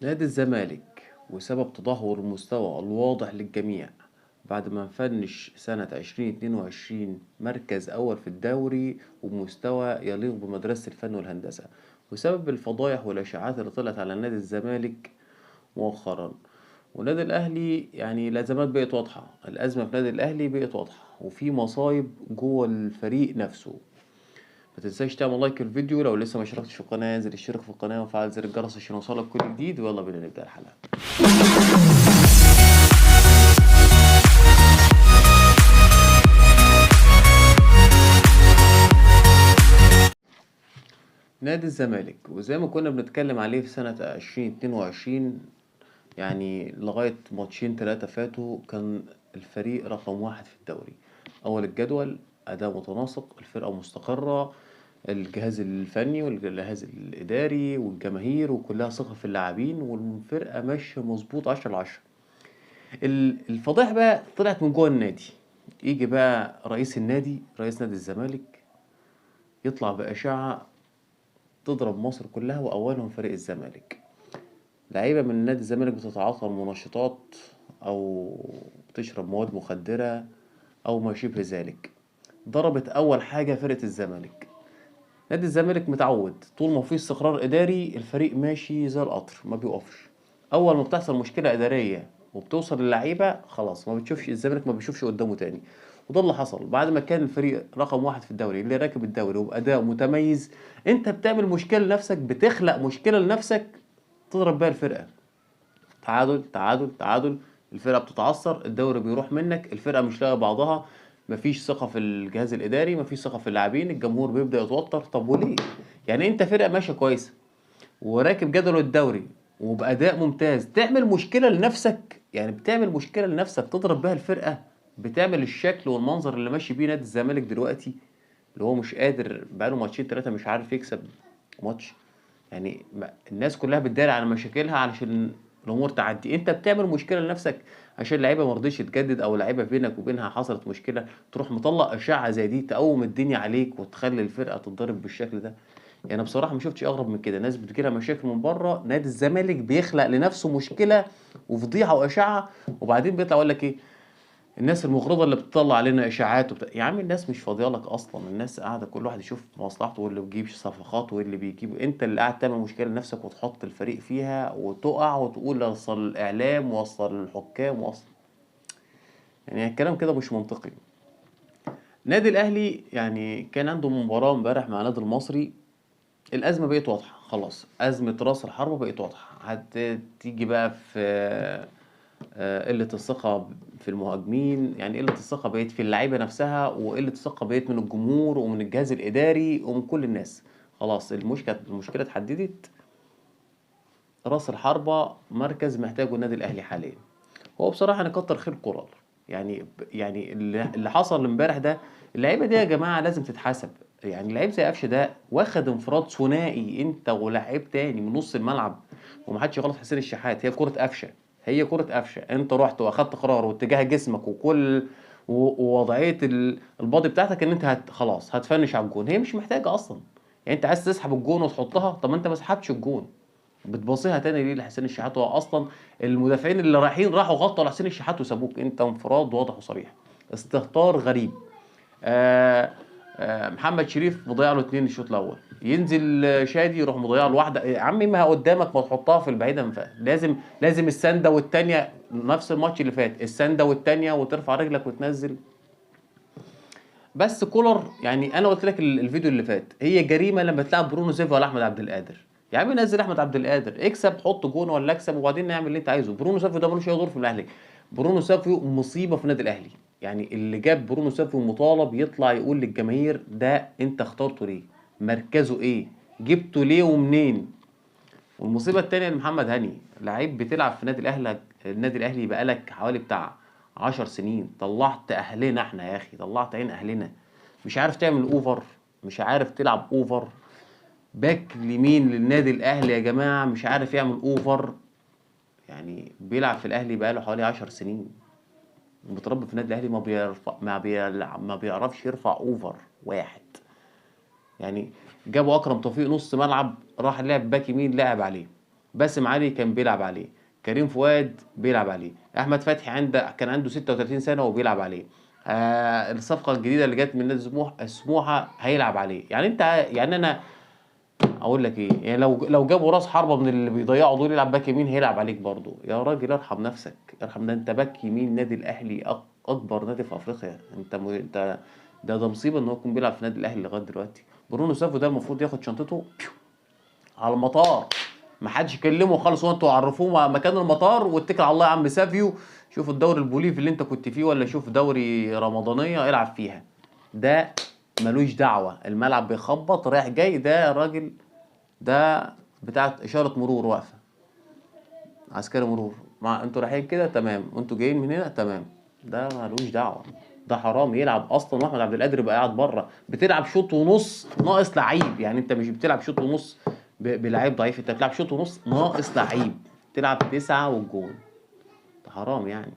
نادي الزمالك وسبب تدهور المستوى الواضح للجميع بعد ما فنش سنة 2022 مركز أول في الدوري وبمستوى يليق بمدرسة الفن والهندسة، وسبب الفضايح والإشاعات اللي طلعت على نادي الزمالك مؤخرا. ونادي الأهلي يعني الأزمات بقت واضحة، الأزمة في نادي الأهلي بقت واضحة وفي مصايب جوه الفريق نفسه. ما تنساش تعمل لايك الفيديو، لو لسه ما اشتركتش في القناة انزل اشترك في القناة وفعل زر الجرس عشان يوصلك كل جديد، ويلا بينا نبدأ الحلقة. نادي الزمالك وزي ما كنا بنتكلم عليه في سنة 2022، يعني لغاية ماتشين تلاتة فاتوا كان الفريق رقم واحد في الدوري، أول الجدول، أداء متناسق، الفرقة مستقرة، الجهاز الفني والجهاز الإداري والجماهير وكلها ثقة في اللاعبين والفرقة ماشية مظبوط 10/10. الفضائح بقى طلعت من جوه النادي. يجي بقى رئيس النادي، رئيس نادي الزمالك، يطلع بأشاعة تضرب مصر كلها وأولهم فريق الزمالك. لعيبة من نادي الزمالك بتتعاطى المنشطات أو بتشرب مواد مخدرة أو ما شبه ذلك. ضربت أول حاجة فرقة الزمالك. نادي الزمالك متعود طول ما فيه استقرار إداري الفريق ماشي زي القطر ما بيقفش. أول ما بتحصل مشكلة إدارية وبتوصل للعيبة خلاص ما بتشوفش الزمالك، ما بيشوفش قدامه تاني. وده اللي حصل بعد ما كان الفريق رقم واحد في الدوري اللي راكب الدوري وبأداء متميز. انت بتعمل مشكلة لنفسك، بتخلق مشكلة لنفسك تضرب بيها الفرقة. تعادل تعادل تعادل، الفرقة بتتعثر، الدوري بيروح منك، الفرقة مش لاقية بعضها، مفيش ثقة في الجهاز الإداري، مفيش ثقة في اللاعبين، الجمهور بيبدأ يتوتر. طب وليه؟ يعني أنت فرقة ماشية كويسة وراكب جدول الدوري وبأداء ممتاز، تعمل مشكلة لنفسك، يعني بتعمل مشكلة لنفسك تضرب بيها الفرقة، بتعمل الشكل والمنظر اللي ماشي بيه نادي الزمالك دلوقتي، اللي هو مش قادر بقاله ماتشين تلاتة مش عارف يكسب ماتش. يعني الناس كلها بتداري على مشاكلها علشان الامور تعدي، انت بتعمل مشكله لنفسك عشان لعيبه ما رضيتش تجدد او لعيبه بينك وبينها حصلت مشكله، تروح مطلق اشاعه زي دي تقوم الدنيا عليك وتخلي الفرقه تتضرب بالشكل ده. يعني بصراحه ما شفتش اغرب من كده، ناس بتجيلها مشاكل من بره، نادي الزمالك بيخلق لنفسه مشكله وفضيحه واشاعه، وبعدين بيطلع يقول لك ايه، الناس المغرضة اللي بتطلع علينا إشاعات يا عم الناس مش فاضية لك أصلا، الناس قاعدة كل واحد يشوف مصلحته واللي بيجيب صفقات واللي بيجيب، أنت اللي قاعد تعمل مشكلة لنفسك وتحط الفريق فيها وتقع وتقول وصل الإعلام وصل الحكام وصل. يعني الكلام كده مش منطقي. نادي الأهلي يعني كان عنده مباراة امبارح مع نادي المصري، الأزمة بقت واضحة خلاص، أزمة رأس الحربة بقت واضحة، هتيجي بقى في قلة الثقة في المهاجمين، يعني قلة الثقة بقت في اللعيبة نفسها وقلة الثقة بقت من الجمهور ومن الجهاز الإداري ومن كل الناس. خلاص المشكلة اتحددت، رأس الحربة مركز محتاجه النادي الأهلي حاليا. هو بصراحة أنا كتر خير كولر، يعني اللي حصل امبارح ده، اللعيبة دي يا جماعة لازم تتحاسب. يعني لعيب زي قفشه ده واخد انفراد ثنائي انت ولاعيب تاني من نص الملعب، ومحدش يغلط حسين الشحات، هي كرة قفشه، هي كرة قفشه، انت رحت واخدت قرار واتجاه جسمك وكل ووضعية البادي بتاعتك ان انت خلاص هتفنش على الجون، هي مش محتاجة اصلا. يعني انت عايز تسحب الجون وتحطها، طب ما انت ما سحبتش الجون، بتبصيها تاني ليه لحسين الشحات؟ هو اصلا المدافعين اللي رايحين راحوا غطوا على حسين الشحات وسابوك، انت انفراد واضح وصريح، استهتار غريب. محمد شريف مضيع له اتنين الشوط الاول، ينزل شادي يروح مضيع له واحده، يا عمي ما قدامك ما تحطها في البعيده من فوق. لازم السنده والتانيه، نفس الماتش اللي فات السنده والتانيه وترفع رجلك وتنزل. بس كولر يعني انا قلت لك الفيديو اللي فات، هي جريمه لما تلعب برونو سيف ولا احمد عبد القادر. يا عم نزل احمد عبد القادر، اكسب حط جون ولا اكسب وبعدين نعمل اللي انت عايزه. برونو سيف ده ملوش اي دور في الاهلي، برونو سافيو مصيبه في النادي الاهلي. يعني اللي جاب برونو سافيو مطالب يطلع يقول للجماهير ده انت اخترته ليه، مركزه ايه، جبته ليه ومنين. والمصيبه التانيه لمحمد هاني، لعيب بتلعب في النادي الاهلي بقالك حوالي بتاع 10 سنين، طلعت اهلنا احنا يا اخي، طلعت عين اهلنا، مش عارف تعمل اوفر، مش عارف تلعب اوفر. باك اليمين للنادي الاهلي يا جماعه مش عارف يعمل اوفر، يعني بيلعب في الاهلي بقاله حوالي 10 سنين، متربي في النادي الاهلي، ما بيعرفش يرفع اوفر واحد. يعني جابوا اكرم توفيق نص ملعب، راح لعب باك يمين لعب عليه، باسم علي كان بيلعب عليه، كريم فؤاد بيلعب عليه، احمد فتحي كان عنده 36 سنه وبيلعب عليه. الصفقه الجديده اللي جت من نادي سموحه هيلعب عليه. يعني انت يعني انا اقول لك ايه، يعني لو جابوا راس حربه من اللي بيضيعوا دول يلعب باك يمين هيلعب عليك برضه. يا راجل ارحم نفسك، ارحم. ده انت باك يمين نادي الاهلي، اكبر نادي في افريقيا. انت ده مصيبه ان هو يكون بيلعب في نادي الاهلي لغايه دلوقتي. برونو سافو ده المفروض ياخد شنطته على المطار، ما حدش يكلمه خالص، وانتوا عرفوه مكان المطار واتكل على الله يا عم سافيو. شوف الدوري البوليفي اللي انت كنت فيه، ولا شوف دوري رمضانيه العب فيها. ده ملوش دعوه، الملعب بيخبط رايح جاي، ده راجل ده بتاعت اشاره مرور واقفه، عسكري مرور، مع انتوا رايحين كده تمام، انتوا جايين من هنا تمام. ده ملوش دعوه، ده حرام يلعب اصلا. واحمد عبد القادر يبقى قاعد بره، بتلعب شوط ونص ناقص لعيب. يعني انت مش بتلعب شوط ونص بلعيب ضعيف، انت بتلعب شوط ونص ناقص لعيب، تلعب 9 والجون. ده حرام يعني.